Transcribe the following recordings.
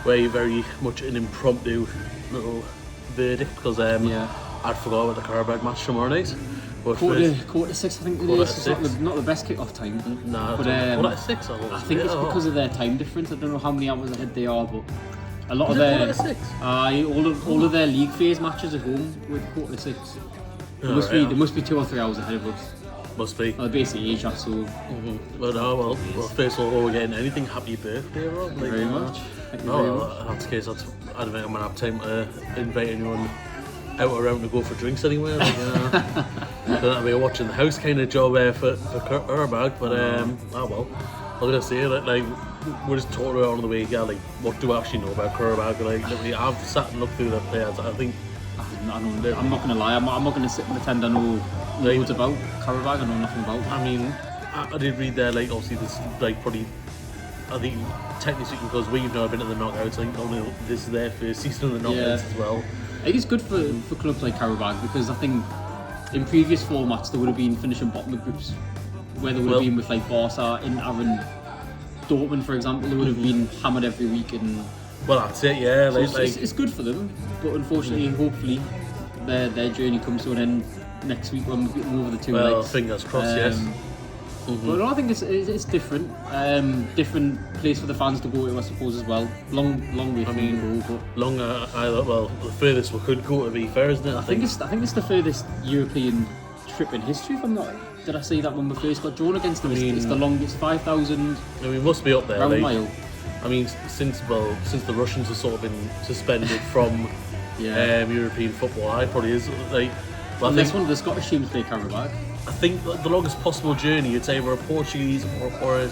very much an impromptu little verdict because I'd forgot about the Qarabağ match tomorrow night. But quarter to 6, I think it is. It's not the best kick-off time. Nah, but quarter to 6. I think it's because of their time difference. I don't know how many hours ahead they are, but a lot of quarter to 6? all of their league phase matches at home with quarter to 6. They must be 2 or 3 hours ahead of us. Must be. Well, basically Asia, so. Well, first of all, we're getting anything. Happy birthday, Rob. Thank you very much. That's the case. I don't think I'm gonna have time to invite anyone out around to go for drinks anywhere. That'll be a watching the house kind of job for Qarabağ, but well, I'm gonna say that we're just talking about on the way here, what do I actually know about Qarabağ? Literally, I've sat and looked through their players. I think I'm not gonna lie. I'm not gonna sit and pretend I know loads about Qarabağ. I know nothing about. I mean, I did read there. Obviously, this probably. I think technically speaking, because we've never been to the knockouts, I think this is their first season of the knockouts as well. I think it's good for clubs like Qarabağ because I think in previous formats there would have been finishing bottom of groups where there would have been with Barca, Inter and Dortmund, for example. They would have been hammered every week and. Well, that's it, yeah. So it's good for them, but unfortunately, hopefully, their journey comes to an end next week when we move over the 2 legs. Well, fingers crossed, yes. But I think it's different. Different place for the fans to go to, I suppose, as well. Long way for me to go, but longer. The furthest we could go, to be fair, isn't it? I think it's the furthest European trip in history. If I'm not, did I say that when we first got drawn against them? It's the longest 5,000. We must be up there. Round mile. I mean, since the Russians have sort of been suspended from European football, it probably is Unless one of the Scottish teams play Qarabağ. I think the longest possible journey, it's either a Portuguese or it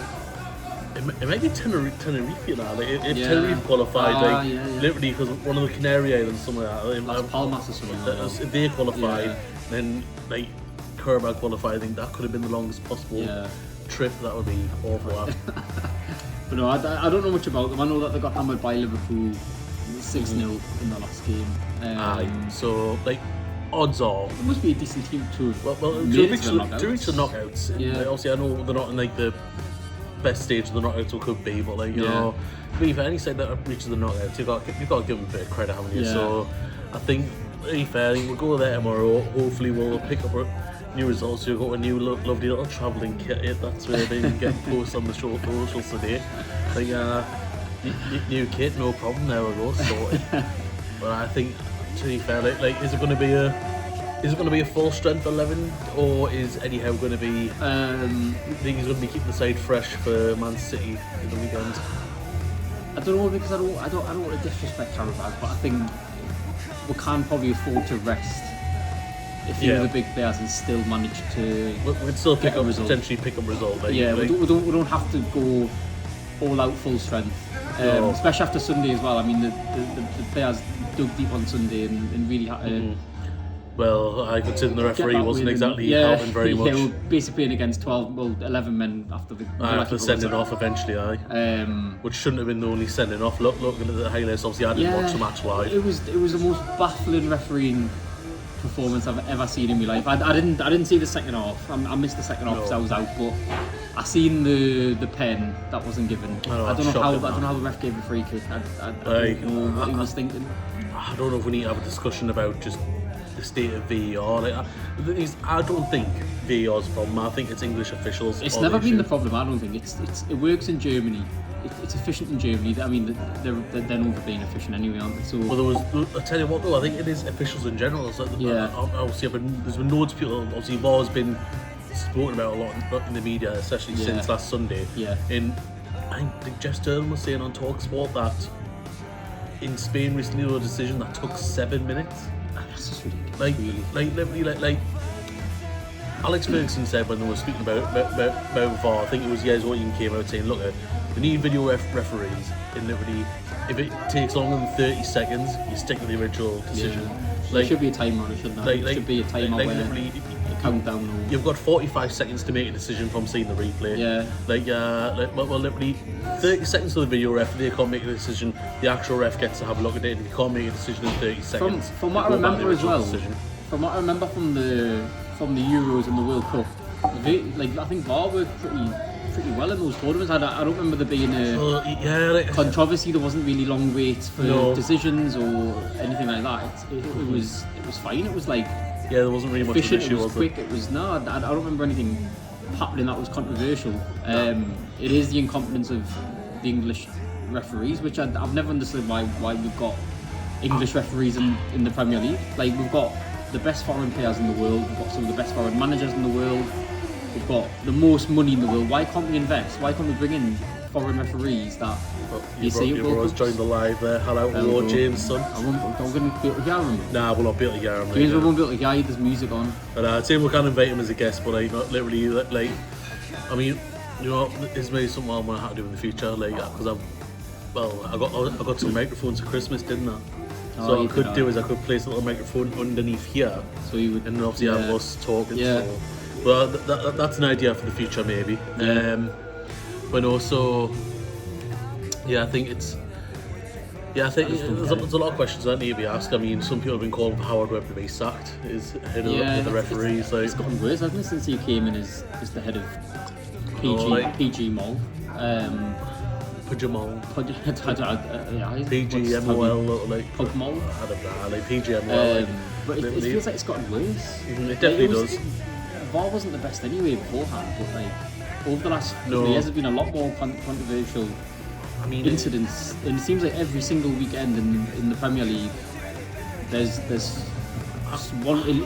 might be Tenerife now. If Tenerife qualified, literally, because one of the Canary Islands, somewhere Las Palmas or something. If they qualified, then Qarabağ qualified. I think that could have been the longest possible trip. That would be awful. But no, I don't know much about them. I know that they got hammered by Liverpool 6-0 in the last game. So odds are it must be a decent team too. Well, to reach the knockouts. Obviously, I know they're not in the best stage of the knockouts it could be, but you know, if any side that reaches the knockouts, you've got to give them a bit of credit, haven't you? So I think, to be fair, we'll go there tomorrow. Hopefully, we'll pick up new results. You've got a new lovely little travelling kit. That's where they can get posts on the socials today. New kit, no problem. There we go, sorted. But I think, to be fair, is it going to be a full strength 11, or is Eddie Howe going to be? Think he's going to be keeping the side fresh for Man City in the weekend? I don't know, because I don't want to disrespect Qarabağ, but I think we can probably afford to rest a few of the big players and still manage to. We'd still potentially pick up a result. We don't have to go all out full strength. Especially after Sunday as well. I mean, the players dug deep on Sunday and really had to. Well, I consider the referee wasn't exactly helping very much. Yeah, we were basically playing against 11 men after the after sending off eventually, which shouldn't have been the only sending off. Looking at the highlights, obviously I didn't watch the match live. It was the most baffling refereeing performance I've ever seen in my life. I didn't see the second half. I missed the second half because I was out, but I seen the pen that wasn't given. I don't know how the ref gave a free kick. I don't know what he was thinking. I don't know if we need to have a discussion about just the state of VAR. I don't think VAR's a problem. I think it's English officials. It's never been the problem. I don't think it works in Germany. It's efficient in Germany. I mean, they're known for being efficient anyway, aren't they? So. Well, I tell you what though, I think it is officials in general. Obviously, there's been loads of people. Obviously, VAR's been spoken about a lot in the media, especially since last Sunday. Yeah. And I think Jeff Sterling was saying on TalkSport that in Spain recently there was a decision that took 7 minutes. That's just ridiculous. Like Alex Ferguson said when they were speaking about VAR, I think it was Years came out saying, look, we need video referees, and literally, if it takes longer than 30 seconds, you stick with the original decision. Yeah. There should be a timer on it, shouldn't there? There should be a timer where the countdown. You've got 45 seconds to make a decision from seeing the replay. Yeah. Literally 30 seconds for the video ref. If they can't make a decision, the actual ref gets to have a look at it. If you can't make a decision in 30 seconds, from what I remember as well. From what I remember from the Euros and the World Cup, I think VAR worked pretty well in those tournaments. I don't remember there being a like, controversy. There wasn't really long waits for decisions or anything like that. It was fine. It was like there wasn't really much of an issue. It was quick. It was I don't remember anything happening that was controversial. It is the incompetence of the English referees, which I've never understood why we've got English referees in the Premier League. Like, we've got the best foreign players in the world, we've got some of the best foreign managers in the world, we've got the most money in the world. Why can't we invest? Why can't we bring in foreign referees that you see? Your bro's joined the live there. Hello, Lord James, son. I'm going to be able to hear him. Nah, we'll not be able to hear him. James, we won't be able to hear you, there's music on. And I'd say we can invite him as a guest, but like, not literally, like, I mean, you know, it's maybe something I'm gonna have to do in the future, like, because I got some microphones for Christmas, didn't I? So what I could do is I could place a little microphone underneath here, so you would, and then obviously have us talking. Yeah. So, well, that's an idea for the future, maybe. Yeah. But also, I think there's a lot of questions that need to be asked. I mean, some people have been calling for Howard Webb to be sacked as head of the referees. It's gotten worse, hasn't it, since he came in as the head of PG Mall. Pujamol. PGMOL, like Pugmol. I don't know, like PGMOL. But it feels like it's gotten worse. It definitely does. VAR wasn't the best anyway beforehand, but like over the last couple of years, there's been a lot more controversial incidents, and it seems like every single weekend in the Premier League, there's at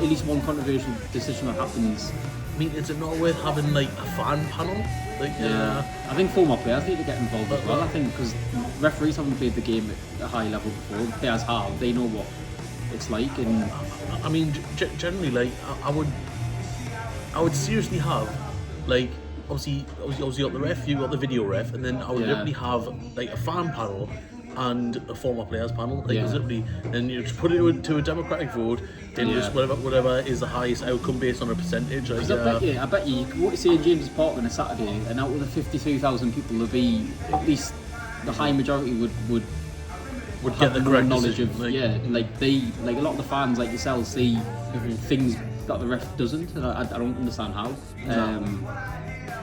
least one controversial decision that happens. I mean, is it not worth having like a fan panel? Like, I think former players need to get involved as well. I think because referees haven't played the game at a high level before. Players have. They know what it's like. And I mean, generally, like I would seriously have, like, obviously you got the ref, you got the video ref, and then I would literally have like a fan panel and a former players panel, like literally, and you just put it to a democratic vote, then just whatever is the highest outcome based on a percentage. Like, I bet you could go to St James's Park on a Saturday, and out of the 52,000 people, there'll be at least the high majority would get the correct knowledge decision, of like a lot of the fans like yourselves see things that the ref doesn't, and I don't understand how.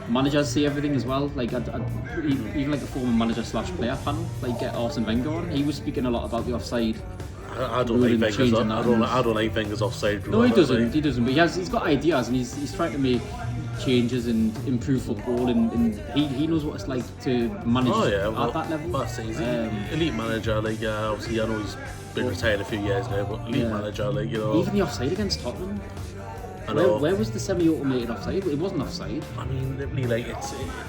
Managers see everything as well. Like even like the former manager / player panel, like get Arsene Wenger on. He was speaking a lot about the offside. I don't like Wenger's offside. No, he doesn't. He doesn't. But he's got ideas, and he's trying to make changes and improve football, and he knows what it's like to manage at that level. That's easy. Elite manager, like obviously I know he's been retired a few years now, but elite manager, like, you know. Even the offside against Tottenham. Where was the semi-automated offside? It wasn't offside. I mean, literally, like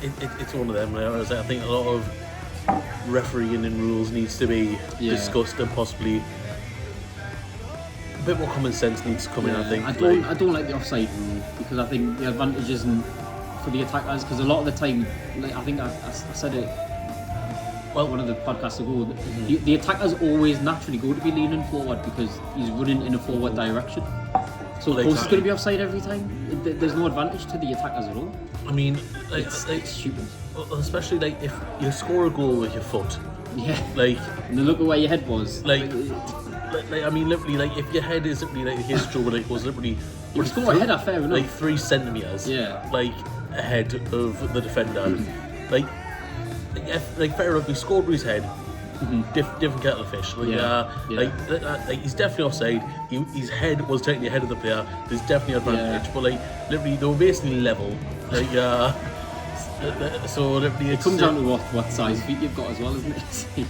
it's one of them. Like, I think a lot of refereeing and rules needs to be discussed, and possibly a bit more common sense needs to come in. I think. I don't like the offside rule, because I think the advantage isn't for the attackers, because a lot of the time, like, I think I said it. Well, one of the podcasts ago, the attackers always naturally go to be leaning forward because he's running in a forward direction. So of course it's going to be offside every time. There's no advantage to the attackers at all. I mean, it's stupid. Especially like if you score a goal with your foot. Yeah. Like, and then look at where your head was. Like I mean, literally, like if your head is literally like his shoulder, like was literally. You score a header, fair enough. Like 3 centimeters. Yeah. Like ahead of the defender. Like fair enough, he scored with his head. Different kettle of fish. Like he's definitely offside. His head was technically ahead of the player. There's definitely advantage, but like literally they were basically level. Like so literally it comes down to what size feet you've got as well, isn't it?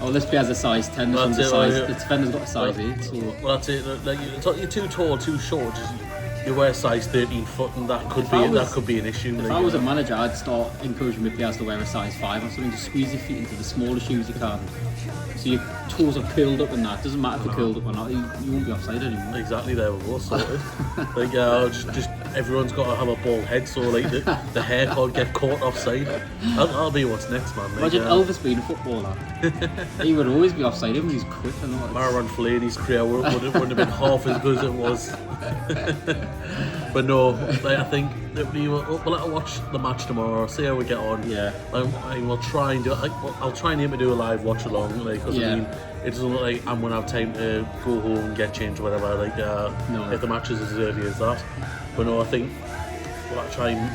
Oh, this player's a size 10. This one's a size. The defender's got a size 8. So. Well, that's it. Like you're too tall, too short. You wear a size 13 foot, and that could be an issue. If I was a manager, I'd start encouraging my players to wear a size 5 or something. Just squeeze your feet into the smallest shoes you can, so your toes are curled up, and that doesn't matter if they're curled up or not. You won't be offside anymore. Exactly, there we go. Sorted. Like just everyone's got to have a bald head, so like the hair can't get caught offside. That'll be what's next, man. Imagine Elvis being a footballer. He would always be offside, even when he's quick. Marouane Fellaini's career wouldn't have been half as good as it was. But no, like, I think that we'll watch the match tomorrow. See how we get on. Yeah. We'll try and do. I'll try and aim to do a live watch along. Like, cause I mean, it doesn't look like I'm gonna have time to go home and get changed or whatever. Like, if the match is as early as that. But no, I think we'll try and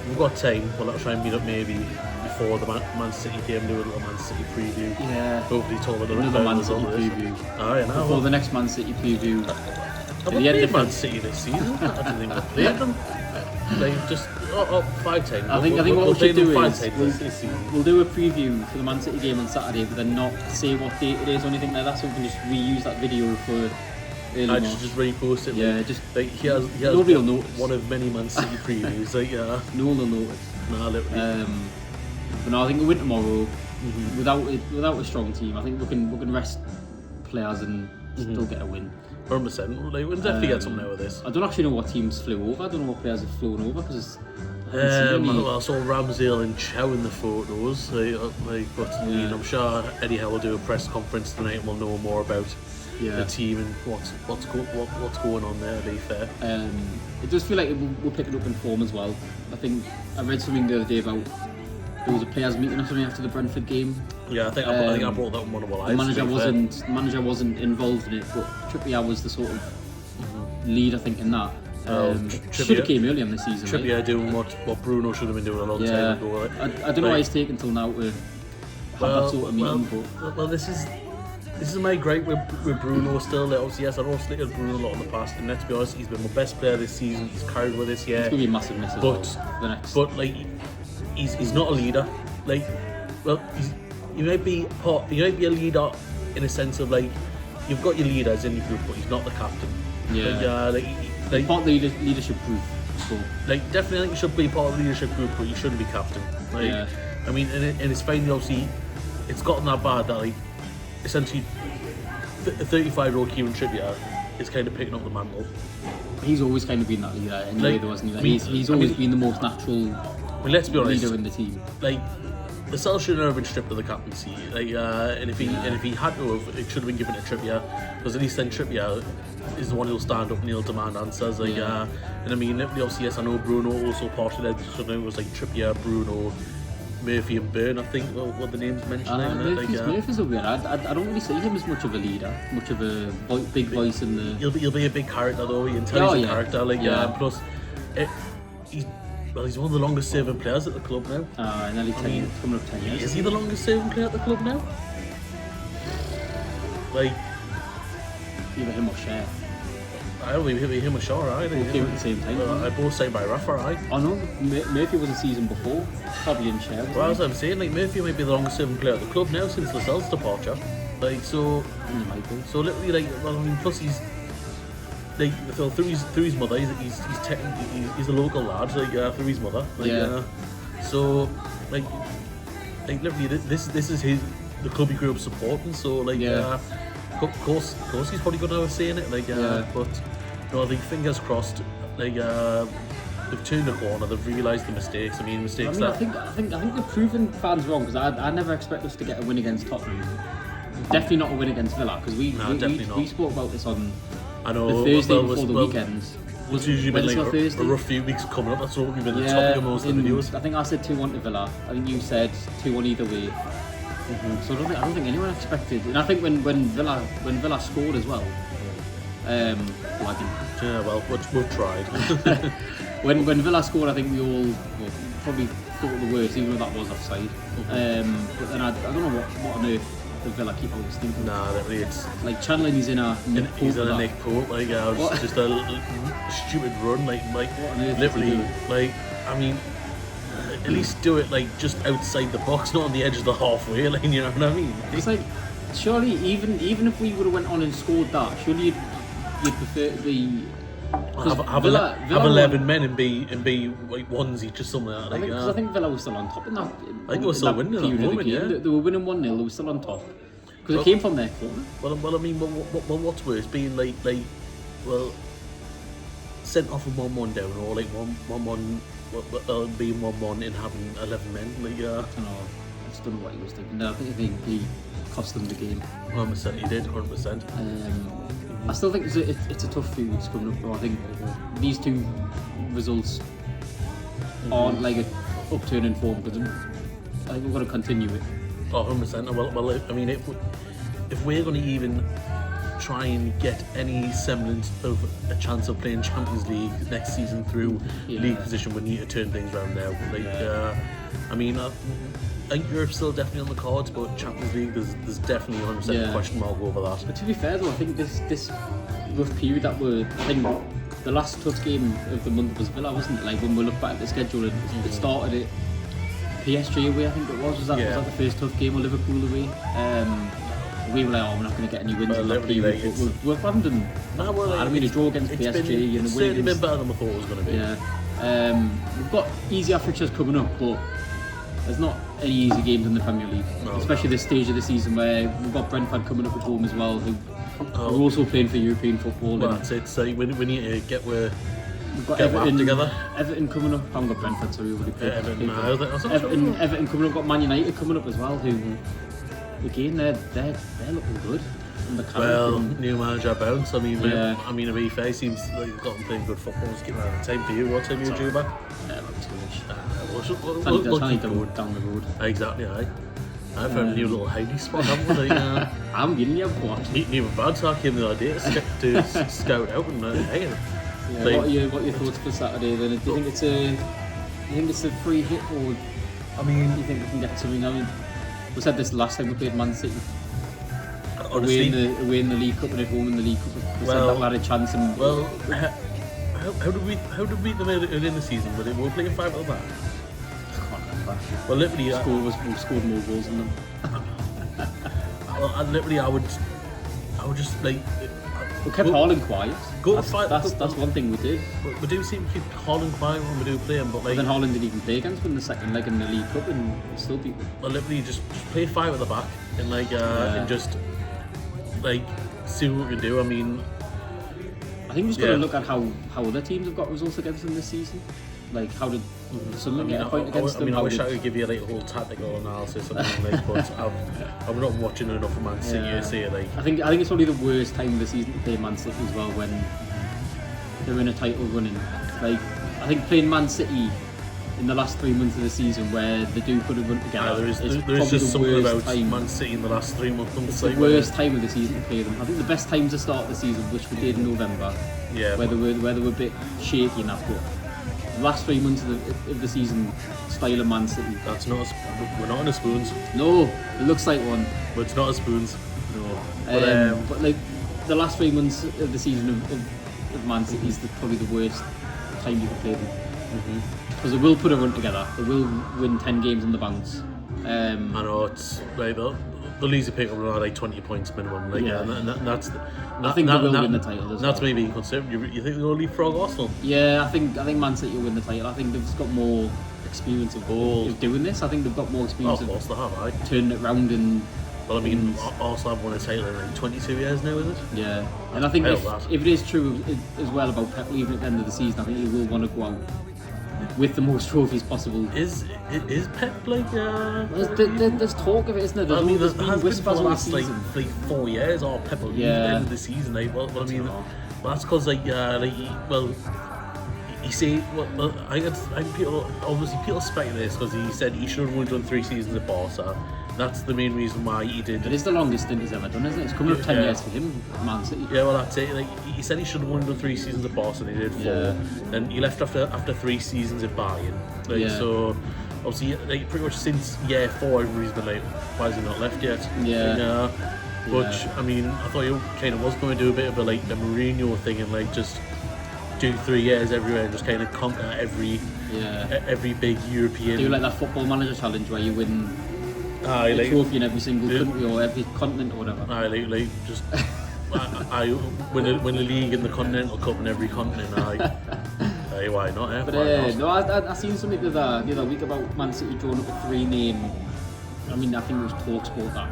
we've got time. We'll try and meet up maybe before the Man City game, do a little Man City preview. Yeah. Hopefully talk a little bit Another about Man City this. preview. Oh, yeah, Before the next Man City preview. Have we played Man City this season? I didn't think we played them. Like just 5 times. I think what we should do is this season. we'll do a preview for the Man City game on Saturday, but then not say what date it is or anything like that, so we can just reuse that video for early March. Just repost it. Yeah, like, just like he has nobody will notice. one of many Man City previews. Like no one will notice. Nah, literally. But no, I think we win tomorrow without a strong team. I think we can rest players and still get a win. 100%. Like, we'll definitely get something out of this. I don't actually know what teams flew over. I don't know what players have flown over because I saw Ramsdale and Chow in the photos. But I mean, I'm sure Eddie Howe will do a press conference tonight and we'll know more about the team and what's going on there. To be fair, it does feel like we're picking up in form as well. I think I read something the other day about there was a players meeting or something after the Brentford game. Yeah, I think I brought that one of our lives. The manager wasn't involved in it, but Trippier was the sort of lead, I think, in that. Should have came early in the season. Trippier doing what Bruno should have been doing a long time ago. Like. I don't know why it's taken until now to have that sort of meeting. Well, this is my gripe with Bruno still. Like, obviously, yes, I've also slated Bruno a lot in the past, and let's be honest, he's been my best player this season. He's carried with us, yeah. It's going to be a massive miss as well, the next. But like, he's not a leader. Like, well, he might be a leader in a sense of like, you've got your leaders in your group, but he's not the captain. Yeah. Like part of the leadership group. So. Like, definitely, I think he should be part of the leadership group, but he shouldn't be captain. Like, yeah. I mean, and it's fine. Obviously, it's gotten that bad that like, essentially, a 35-year-old Kieran Trippier is kind of picking up the mantle. He's always kind of been that leader anyway, though, hasn't he? He's always been the most natural let's be honest, leader in the team. Like, the cell shouldn't have been stripped of the captaincy. Like, and if he had to have, it should have been given to Trippier, because at least then Trippier is the one who'll stand up and he'll demand answers. Like, and I mean, obviously, yes, I know Bruno also part of that. So it was like Trippier, Bruno, Murphy and Byrne, I think, what the names mentioned. Murphy's a weird. I don't really see him as much of a leader, much of a big voice in the. He'll be a big character though. He intelligent character. Like, plus, he's one of the longest serving players at the club now. Nearly 10 years, coming up 10 years. Is he the longest serving player at the club now? Like, either him or Cher. I don't think him or Shaw, right? Both came at the same time. I both signed by Rafa, right? Oh no, Murphy was a season before. Probably in Cher. Well, as I'm saying, like, Murphy might be the longest serving player at the club now since Lascelles' departure. Like, so literally, like, well, I mean, plus he's like, so through his mother, he's a local lad, like, through his mother. Like, so like literally, this is the club he grew up supporting. So like, of course, he's probably going to have a say in it. Like, but no, I think fingers crossed. Like, they've turned the corner. They've realised the mistakes. I think they've proven fans wrong, because I never expect us to get a win against Tottenham. Definitely not a win against Villa, because we spoke about this on the Thursday before the weekend. It's usually been like a rough few weeks coming up. That's what we've been the topic of most of the videos. I think I said 2-1 to Villa. I think you said 2-1 either way. So I don't think anyone expected. And I think when Villa scored as well, yeah, well, we've tried. when Villa scored, I think we all probably thought the worst, even though that was offside. But then I don't know what on earth the Villa keeper was thinking. Nah, literally, it's like channeling. He's in a Nick Pope. Like, just a stupid run. Like literally, like, I mean, at least do it like just outside the box, not on the edge of the halfway line. You know what I mean? It's like, surely even if we would have went on and scored that, surely you'd prefer the. Have 11 men and be like ones each or something like that. I think Villa was still on top in that. I think we were still winning at that moment, yeah. They were winning 1-0, they were still on top. Because it came from their corner. Well, I mean, what's worse, being like sent off and 1-1 down, or like 1-1, being 1-1 and having 11 men, like, I don't know, I just don't know what he was thinking. I think he cost them the game. 100%, he did, 100%. I still think it's a tough few weeks coming up, though. I think these two results aren't like an upturn in form, because I think we've got to continue it. Oh, 100%. Well, I mean, if we're going to even try and get any semblance of a chance of playing Champions League next season through league position, we need to turn things around now. I mean, I think Europe's still definitely on the cards, but Champions League, there's definitely 100% a question mark over that. But to be fair though, I think this rough period that I think the last tough game of the month was Villa, wasn't it? Like when we look back at the schedule, it started at PSG away, I think it was. Was that the first tough game, or Liverpool away? We were like, we're not going to get any wins in that period, but we haven't done. I mean, a draw against PSG, it's certainly been better than we thought it was going to be. Yeah, we've got easier fixtures coming up, but there's not any easy games in the Premier League, especially this stage of the season where we've got Brentford coming up at home as well, who are also playing for European football. Well, that's it. So we need to get we've got Everton together. Everton coming up. I haven't got Brentford, so we already played. Everton coming up. Got Man United coming up as well, who again they're looking good. Well, new manager bounce. I mean, to be fair, seems like he's gotten playing good football. It's getting out of time for you. What time are you due back? About 2ish. We'll down the road. Exactly, aye. I found a new little hiding spot, haven't we? I'm getting you what? New bad, so I came the other day to scout out and hey. What are your thoughts for Saturday then? Do you think it's a free hit, or I mean, do you think we can get something? I mean, we said this last time we played Man City. Honestly, away in the League Cup and at home in the League Cup. We said that we had a chance. And how did we beat them early in the season? Were they playing 5 at the back? I can't remember. Well, literally, we scored more goals than them. I would just like. We kept Haaland quiet. That's one thing we did. We do seem to keep Haaland quiet when we do play him, but like. But then Haaland didn't even play against them in the second leg in the League Cup, and we still beat them. Well, literally, just play 5 at the back and and just see what we can do. I mean, I think we've just got to look at how other teams have got results against them this season. Like, how did someone get a point against them? I wish I could give you a whole tactical analysis or something but I'm not watching enough of Man City to say I think it's probably the worst time of the season to play Man City as well, when they're in a title running. Like, I think playing Man City in the last 3 months of the season, where they do put a run together, there is just something about Man City in the last 3 months. It's the worst time of the season to play them. I think the best time to start the season, which we did in November, where they were a bit shaky enough, but the last 3 months of the season, style of Man City. We're not in a spoons. No, it looks like one. But it's not a spoons. No. But like the last 3 months of the season of Man City is probably the worst time you can play them. Because they will put a run together. They will win 10 games in the bounce. I know, it's like they'll easily pick up around 20 points minimum. I think they will win the title. That's maybe conservative. You think they'll leapfrog Arsenal? Yeah, I think Man City will win the title. I think they've got more experience of doing this. I think they've got more experience of turning it round and. Well, I mean, Arsenal have won a title in 22 years now, is it? Yeah, and I think if it is true as well about Pep leaving at the end of the season, I think he will want to go out with the most trophies possible. Is Pep like? There's talk of it, isn't there? There's been whispers for the last 4 years. Or Pep will leave at the end of the season. That's because you see, I think people speculate this because he said he should have only done 3 seasons at Barca. That's the main reason why he did. It is the longest stint he's ever done, isn't it? It's coming up 10 years for him, Man City. Yeah, well, that's it. Like, he said he should have only done 3 seasons at Barca, and he did 4. Then he left after 3 seasons at Bayern. So obviously, pretty much since year 4, everybody's been like, why has he not left yet? But I mean, I thought he kind of was going to do a bit of the Mourinho thing and just do 3 years everywhere and just kind of conquer every big European. Do like that Football Manager challenge where you win a trophy in every single country or every continent or whatever. I win a league in the Continental Cup in every continent. Why not? But I seen something the other week about Man City drawing up a 3-name. I mean, I think it was TalkSport that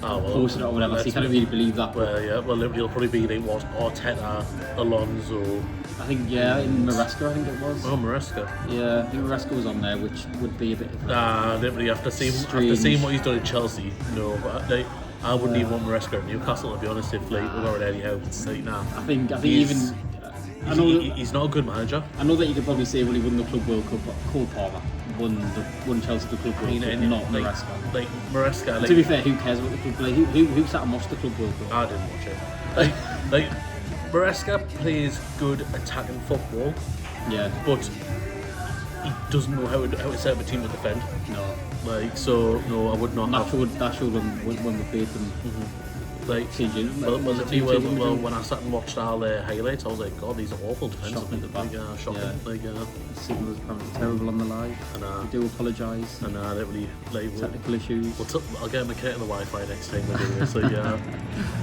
posted it or whatever. So you can't really believe that. Well, it'll probably be Arteta, Alonso. I think in Maresca, I think it was. Oh, Maresca. Yeah, I think Maresca was on there, which would be a bit. Literally after seeing what he's done in Chelsea, no, I wouldn't even want Maresca at Newcastle, to be honest. If we were at Eddie Howe, I think even. He's not a good manager. I know that you could probably say, well, he won the Club World Cup, but Cole Palmer won Chelsea the Club World Cup, not Maresca. Maresca. To be fair, who cares about the Club? Who sat and watched the Club World Cup? I didn't watch it. like Maresca plays good attacking football, but he doesn't know how to set up a team to defend. No. Like, so no, I would not. That showed when we played them. Like, well, when I sat and watched all their highlights, I was like, God, these are awful defensively. Shocking. Signal was apparently terrible on the live. And I do apologise. And I don't really like technical issues. I'll get my connect to the Wi-Fi next time we do this. Like,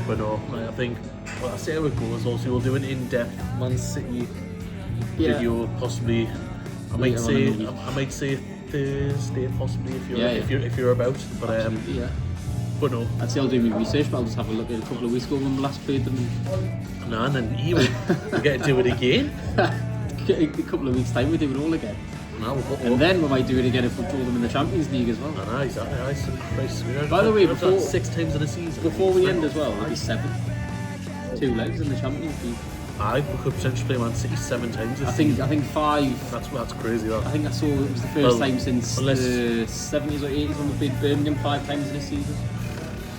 but no, like, I think I see how it goes. Also, we'll do an in-depth Man City video, possibly. I might say Thursday, possibly if you're about. But But no. I'd say I'll do my research, but I'll just have a look at a couple of weeks ago when we last played them. No, and then you get to do it again. A couple of weeks' time, we do it all again. No, and then we might do it again if we draw them in the Champions League as well. I know, exactly. By the way, before 6 times in a season. Before we end as well, it'll be 7. 2 legs in the Champions League. We could potentially play Man City 7 times this season. I think 5. That's crazy. That. I think I saw it was the first time since the 70s or 80s when we played Birmingham 5 times in a season.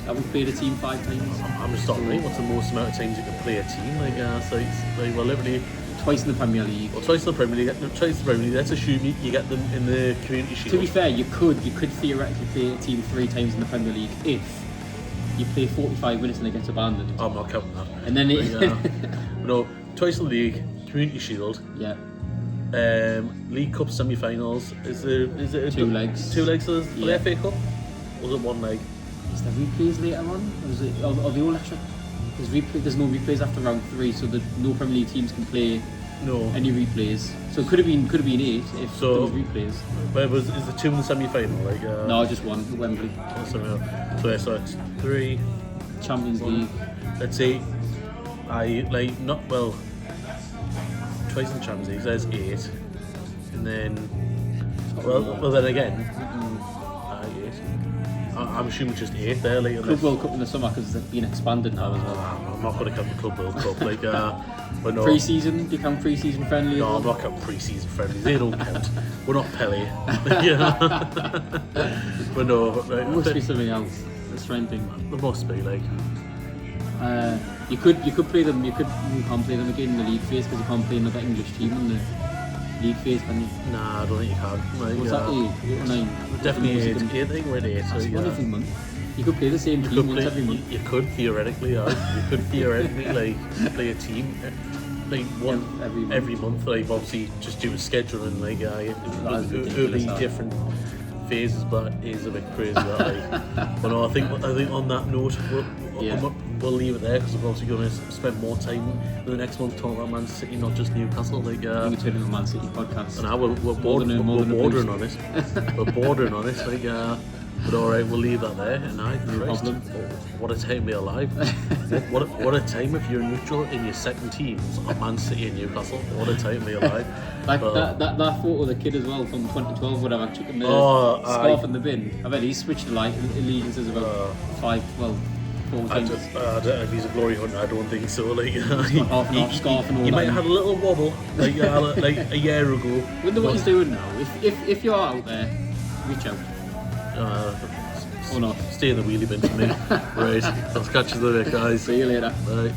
That we played a team 5 times. I'm just starting to think, what's the most amount of times you can play a team? Well, literally twice in the Premier League. Well, twice in the Premier League. Let's assume you get them in the Community Shield. To be fair, you could theoretically play a team 3 times in the Premier League if you play 45 minutes and it gets abandoned. I'm not counting that. And then no, twice in the league, Community Shield. Yeah. League Cup semi-finals. Is it 2 legs? 2 legs for the FA Cup? Or was it 1 leg? Is there replays later on? Or is it? Are they all extra? There's no replays after round 3, so that no Premier League teams can play any replays. So it could have been 8 if there was replays. But is the 2 in the semi-final? No, just 1 at Wembley. So it's 3 Champions League. Let's say twice in the Champions League. There's 8, and then then again. 8. I'm assuming just 8 there. Club World Cup in the summer because they've been expanded now as well. I'm not going to count the Club World Cup. But no. Pre-season? Do you count pre-season friendly? No, I'm not counting pre-season friendly. They don't count. We're not Pele. But no. There must be something else. That's strange thing. There must be You could play them. You can't play them again in the league phase because you can't play another English team in the league phase, can you? Nah, I don't think you can. What's that, 8 or 9? Definitely 8. I think we're at 8. That's one every month. You could play the same team once every month. You could theoretically, You could theoretically play a team one every month. Obviously just due to scheduling, it'll be different phases, but it is a bit crazy. But no, I think on that note, we'll leave it there because we're obviously going to spend more time in the next month talking about Man City, not just Newcastle. We turn into a Man City podcast. And we're bordering on it. We're bordering on it. But alright, we'll leave that there. And no problem. What a time to be alive. what a time if you're neutral in your second teams on Man City and Newcastle. What a time to be alive. That photo of the kid as well from 2012, whatever, chucking the scarf in the bin. I bet he's switched allegiances about 4 times. I don't know if he's a glory hunter. I don't think so. Scarf and all he that. might have had a little wobble like a year ago. Wonder what he's doing now. If you're out there, reach out. Or not. Stay in the wheelie bin for me. Right. I'll catch you later, guys. See you later. Bye.